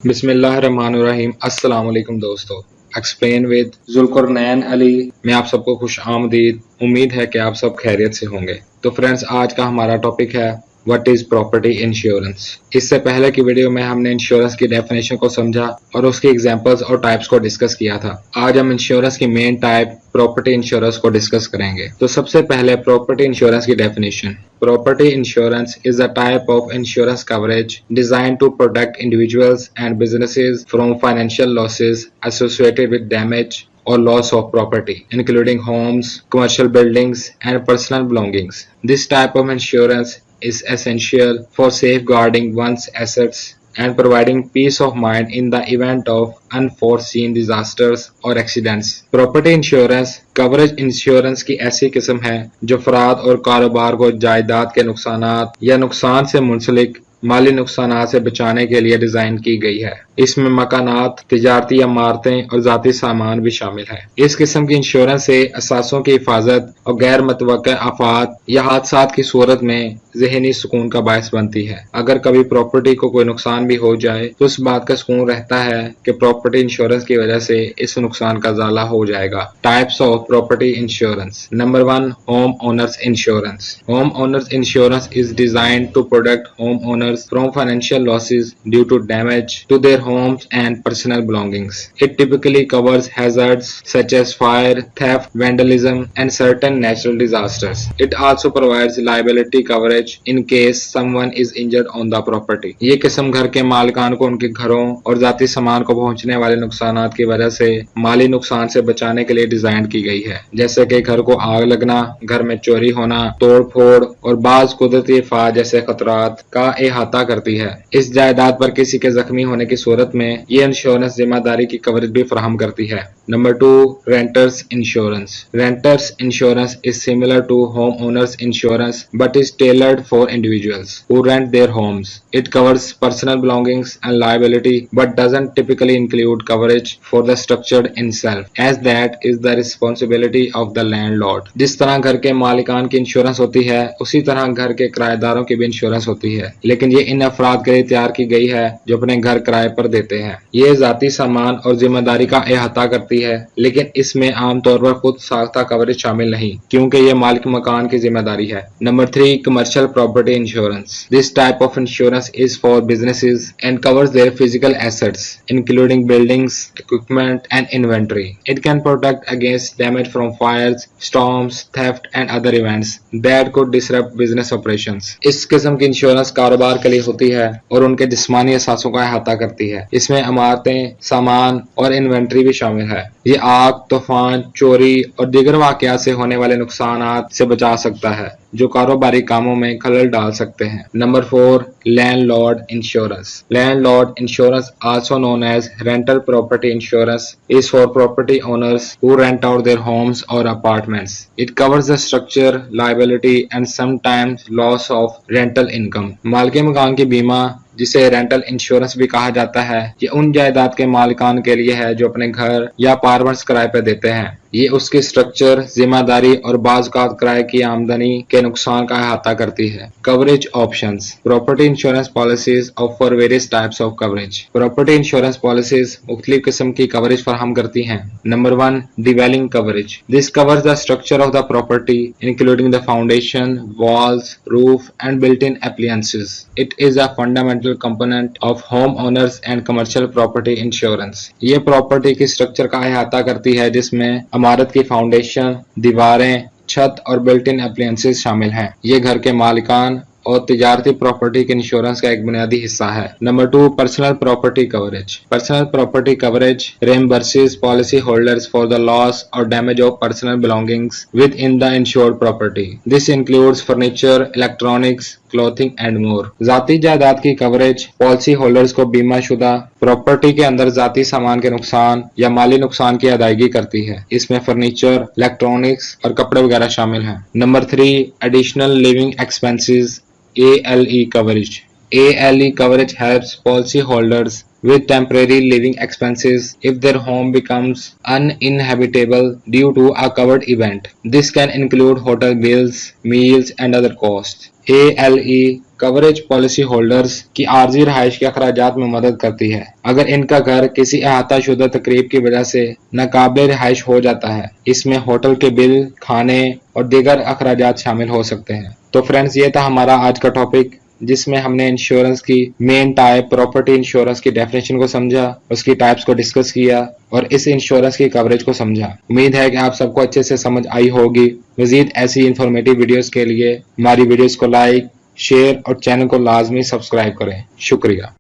बिस्मिल्लाहिर्रहमानिर्रहीम। अस्सलाम वालेकुम दोस्तों। एक्सप्लेन विद जुल्करनैन अली में आप सबको खुश आमदीद। उम्मीद है कि आप सब खैरियत से होंगे। तो फ्रेंड्स, आज का हमारा टॉपिक है व्हाट इज प्रॉपर्टी इंश्योरेंस। इससे पहले की वीडियो में हमने इंश्योरेंस की डेफिनेशन को समझा और उसकी एग्जांपल्स और टाइप्स को डिस्कस किया था। आज हम इंश्योरेंस की मेन टाइप प्रॉपर्टी इंश्योरेंस को डिस्कस करेंगे। तो सबसे पहले प्रॉपर्टी इंश्योरेंस की definition. Property insurance is a type of insurance coverage designed to protect individuals and businesses from financial losses associated with damage or loss of property, including homes, commercial buildings, and personal belongings. This type of insurance is essential for safeguarding one's assets and providing peace of mind in the event of unforeseen disasters or accidents. Property insurance coverage insurance की ऐसी किस्म है जो अफराद और कारोबार को जायदाद के नुकसानात या नुकसान से मुंसलिक माली नुकसानात से बचाने के लिए डिजाइन की गई है। इसमें मकानात, तिजारती इमारतें और जाती सामान भी शामिल है। इस किस्म की इंश्योरेंस से असासों की हिफाजत और गैर मुतवक्का आफात या हादसात की सूरत में ज़हनी सुकून का बायस बनती है। अगर कभी प्रॉपर्टी को कोई नुकसान भी हो जाए तो उस बात का सुकून रहता है कि प्रॉपर्टी इंश्योरेंस की वजह से इस नुकसान का ज़ाला हो जाएगा। Types of property insurance. Number 1, home owners insurance. Home owners insurance is designed to protect home owners from financial losses due to damage to their homes and personal belongings. It typically covers hazards such as fire, theft, vandalism, and certain natural disasters. It also provides liability coverage in case someone is injured on the property. ये किस्म घर के मालिकान को उनके घरों और जाती सामान को पहुंचने वाले नुकसानात की वजह से माली नुकसान से बचाने के लिए डिजाइन की गई है, जैसे कि घर को आग लगना, घर में चोरी होना, तोड़ फोड़ और बाज कुदरती आफात जैसे खतरात का अहाता करती है। इस जायदाद पर किसी के जख्मी होने की सूरत में ये इंश्योरेंस जिम्मेदारी की कवरेज भी फराहम करती है। Number 2, renters insurance. Renters insurance is similar to home owners insurance but is tailored for individuals who rent their homes. It covers personal belongings and liability but doesn't typically include coverage for the structure itself, as that is the responsibility of the landlord. जिस तरह घर के मालिकान की insurance होती है उसी तरह घर के किराएदारों की भी इंश्योरेंस होती है, लेकिन ये इन अफराद के लिए तैयार की गई है जो अपने घर किराए पर देते हैं। ये जाती सामान और जिम्मेदारी का अहाता करती है, लेकिन इसमें आमतौर पर खुद साख्ता कवरेज शामिल नहीं, क्योंकि ये मालिक मकान की जिम्मेदारी है। Number 3, commercial property insurance. This type of insurance is for businesses and covers their physical assets including buildings, equipment and inventory. It can protect against damage from fires, storms, theft and other events that could disrupt business operations. इस किस्म की insurance कारोबार के लिए होती है और उनके जिस्मानी असासों का अहाता करती है। इसमें इमारतें, सामान और इन्वेंट्री भी शामिल है। ये आग, तूफान, चोरी और दीगर वाकयात से होने वाले नुकसानात से बचा सकता है जो कारोबारी कामों में खलल डाल सकते हैं। Number 4, landlord insurance. Landlord insurance, also known as rental property insurance, is for property owners who rent out their homes or apartments. It covers the structure, liability and sometimes loss of rental income. मालिक मकान की बीमा, जिसे rental insurance भी कहा जाता है, ये उन जायदाद के मालिकान के लिए है जो अपने घर या अपार्टमेंट्स किराए पर देते हैं। ये उसके स्ट्रक्चर, जिम्मेदारी और बाज़-औक़ात किराए की आमदनी के नुकसान का अहाता करती है। Coverage options. Property insurance policies offer various types of coverage. Property insurance policies मुख्तलिफ किस्म की कवरेज फराहम करती हैं। Number 1, dwelling coverage. This covers the structure of the property including the foundation, walls, roof and built in appliances. It is a fundamental component of home owners and commercial property insurance. ये property की structure का अहाता करती है जिसमें इमारत की foundation, दीवारें, छत और बिल्ट इन एप्लायंसेस शामिल हैं। ये घर के मालिकान और तिजारती प्रॉपर्टी के इंश्योरेंस का एक बुनियादी हिस्सा है। Number 2, personal property coverage. Personal property coverage reimburses policy holders for the loss or damage of personal belongings within the insured property. This includes furniture, electronics, clothing and more. जाती जायदाद की coverage policy holders को बीमा शुदा property के अंदर जाती सामान के नुकसान या माली नुकसान की अदायगी करती है। इसमें फर्नीचर, इलेक्ट्रॉनिक्स और कपड़े वगैरह शामिल हैं। Number 3, additional living expenses ALE coverage. ALE coverage helps policyholders with temporary living expenses if their home becomes uninhabitable due to a covered event. This can include hotel bills, meals and other costs. ALE coverage policy holders की आर्जी रहायश के अखराजात में मदद करती है। अगर इनका घर किसी अहाता शुदा तकरीब की वजह से नाकाबिले रिहाइश हो जाता है, इसमें होटल के बिल, खाने और दीगर अखराजात शामिल हो सकते हैं। तो फ्रेंड्स, ये था हमारा आज का टॉपिक, जिसमें हमने इंश्योरेंस की मेन टाइप, प्रॉपर्टी इंश्योरेंस की डेफिनेशन को समझा, उसकी टाइप्स को डिस्कस किया और इस इंश्योरेंस की कवरेज को समझा। उम्मीद है कि आप सबको अच्छे से समझ आई होगी। मजीद ऐसी इंफॉर्मेटिव वीडियोस के लिए हमारी वीडियोस को लाइक, शेयर और चैनल को लाजमी सब्सक्राइब करें। शुक्रिया।